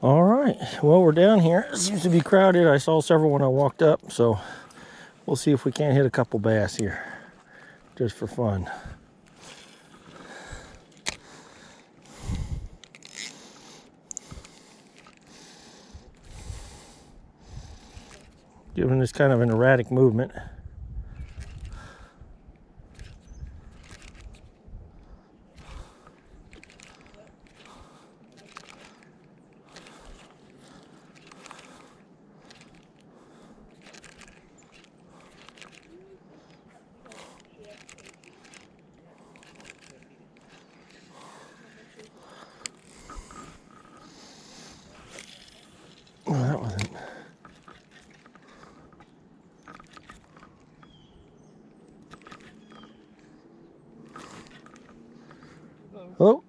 All right, well, we're down here. It seems to be crowded. I saw several when I walked up, so we'll see if we can't hit a couple bass here, just for fun. Given this kind of an erratic movement. Well, that wasn't. Hello?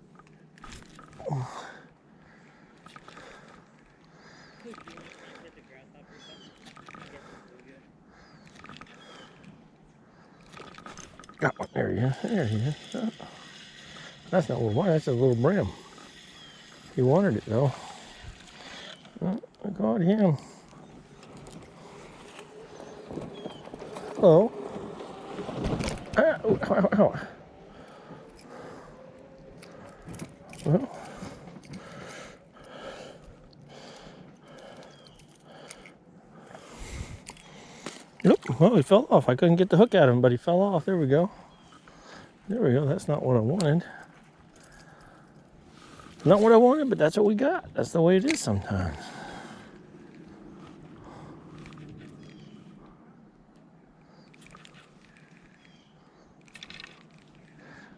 Got one. There he is. There he is. Oh. That's not what I wanted. That's a little brim. He wanted it, though. Oh, I got him. Hello. Ow, ow, ow. Well. Nope. Well, he fell off. I couldn't get the hook out of him, but he fell off. There we go. There we go. That's not what I wanted. Not what I wanted, but that's what we got. That's the way it is sometimes.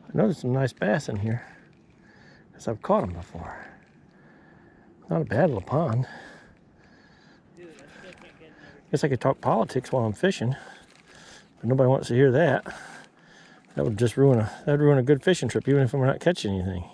I noticed some nice bass in here, because I've caught them before. Not a bad little pond. Guess I could talk politics while I'm fishing, but nobody wants to hear that. That would just ruin a good fishing trip, even if I'm not catching anything.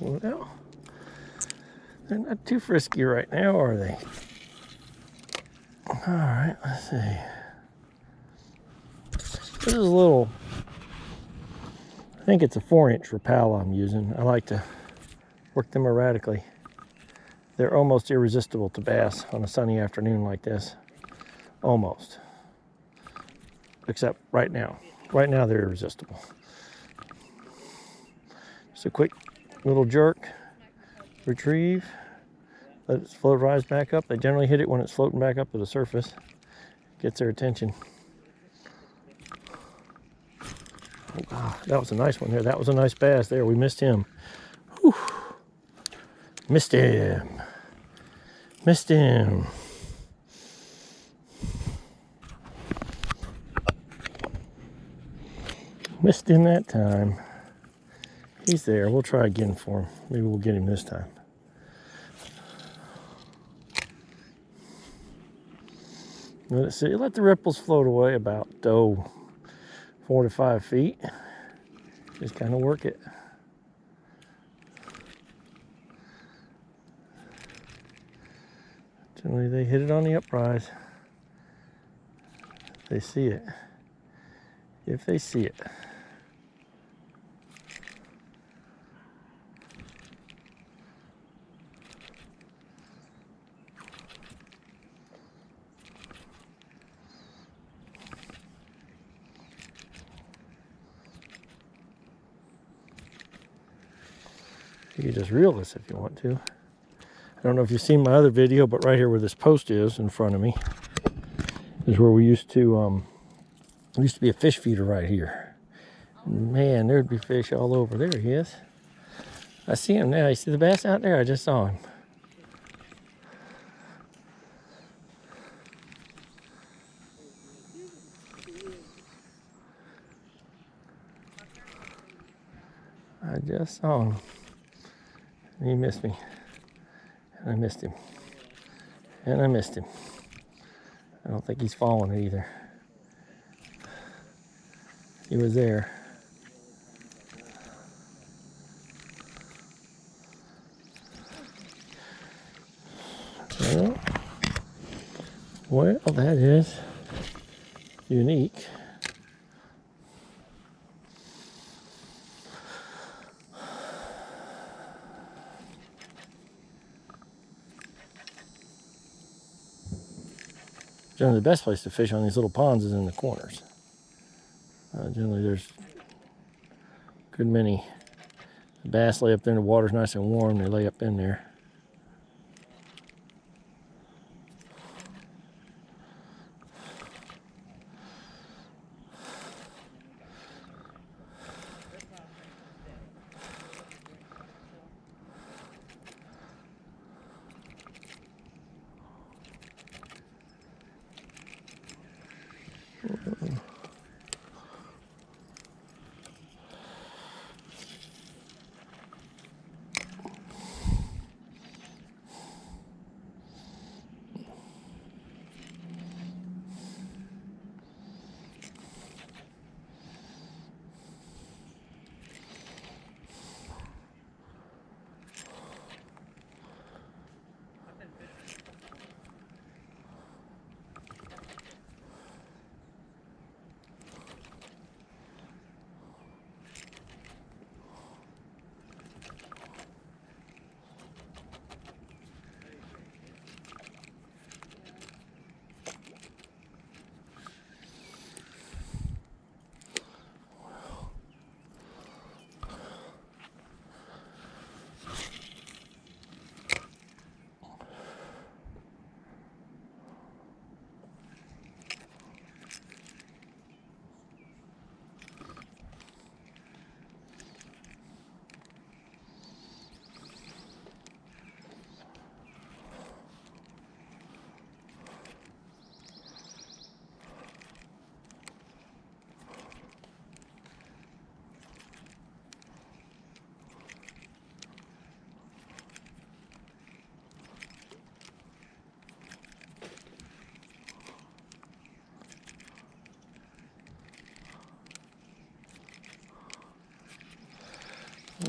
Well, they're not too frisky right now, are they? All right, let's see. This is a little, I think it's a 4-inch Rapala I'm using. I like to work them erratically. They're almost irresistible to bass on a sunny afternoon like this. Almost. Except right now. Right now they're irresistible. Just a quick little jerk, retrieve, let it float, rise back up. They generally hit it when it's floating back up to the surface. Gets their attention. Oh, God, that was a nice one there. That was a nice bass there. We missed him. Whew. Missed him. Missed him. Missed him that time. He's there. We'll try again for him. Maybe we'll get him this time. Let's see. Let the ripples float away about 4 to 5 feet. Just kind of work it. Generally, they hit it on the uprise. They see it. If they see it. You can just reel this if you want to. I don't know if you've seen my other video, but right here where this post is in front of me is where we used to be a fish feeder right here. Man, there'd be fish all over. There he is. I see him now. You see the bass out there? I just saw him. I just saw him. He missed me. And I missed him. And I missed him. I don't think he's falling it either. He was there. Well, that is unique. Generally, the best place to fish on these little ponds is in the corners. Generally, there's a good many bass lay up there, and the water's nice and warm. They lay up in there.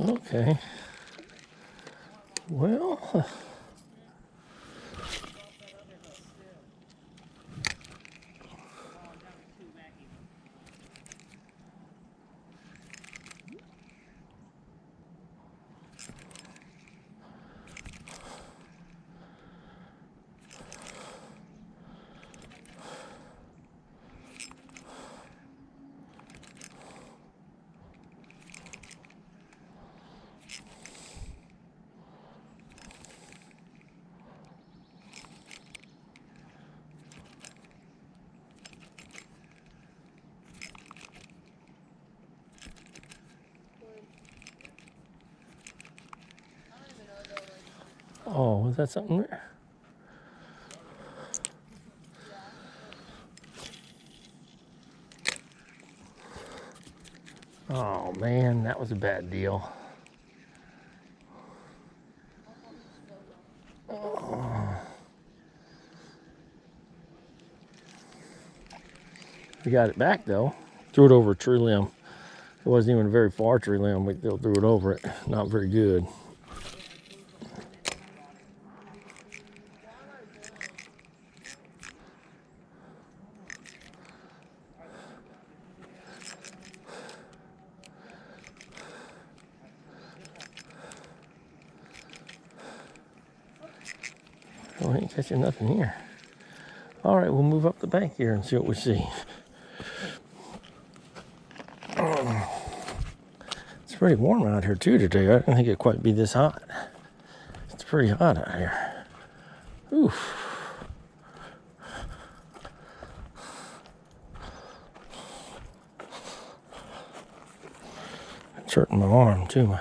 Okay. Well, oh, was that something there? Oh man, that was a bad deal. Oh. We got it back though. Threw it over a tree limb. It wasn't even a very far tree limb. We still threw it over it. Not very good. Oh, I ain't catching nothing here. All right, we'll move up the bank here and see what we see. It's pretty warm out here too today. I didn't think it'd quite be this hot. It's pretty hot out here. Oof. It's hurting my arm too.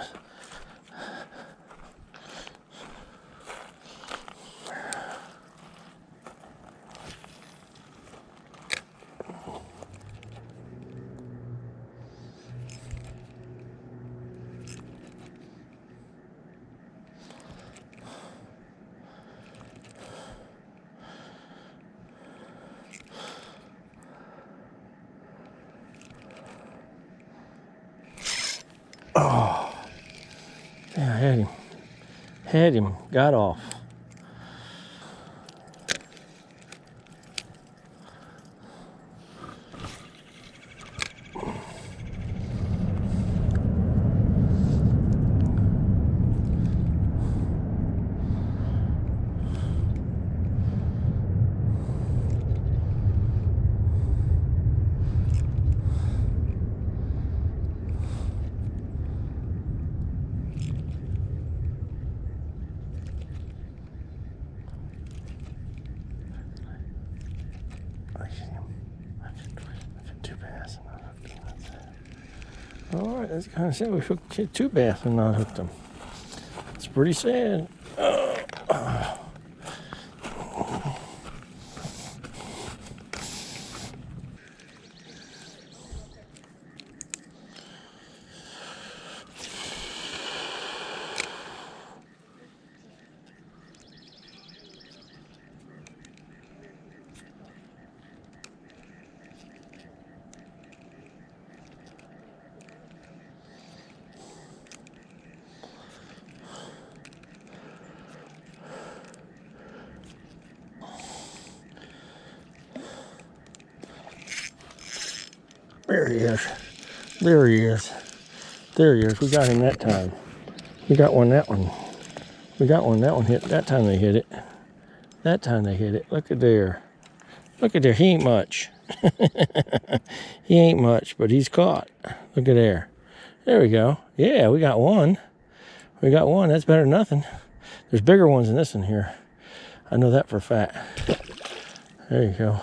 Had him, got off. All right, that's kind of sad. We hooked 2 bass and not hooked them. It's pretty sad. There he is. There he is. There he is. We got him that time. We got one that one. We got one that one hit. That time they hit it. That time they hit it. Look at there. Look at there. He ain't much. He ain't much, but he's caught. Look at there. There we go. Yeah, we got one. We got one. That's better than nothing. There's bigger ones than this in here. I know that for a fact. There you go.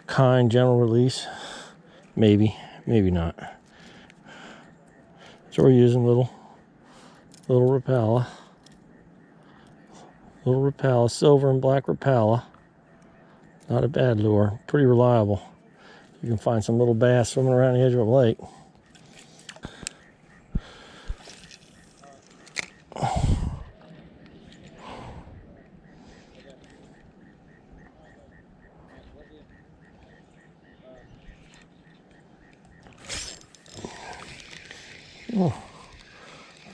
Kind general release. Maybe, maybe not. So we're using little Rapala. Little Rapala, silver and black Rapala. Not a bad lure, pretty reliable. You can find some little bass swimming around the edge of a lake.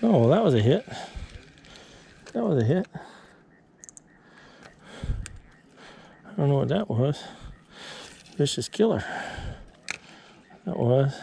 Oh, that was a hit. That was a hit. I don't know what that was. Vicious killer. That was.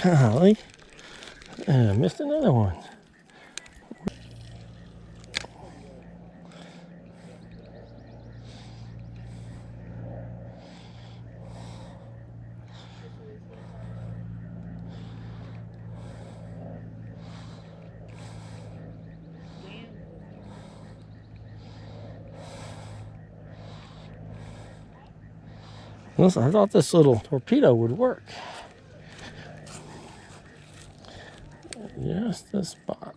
Golly, I missed another one. Listen, I thought this little torpedo would work. Just the spot.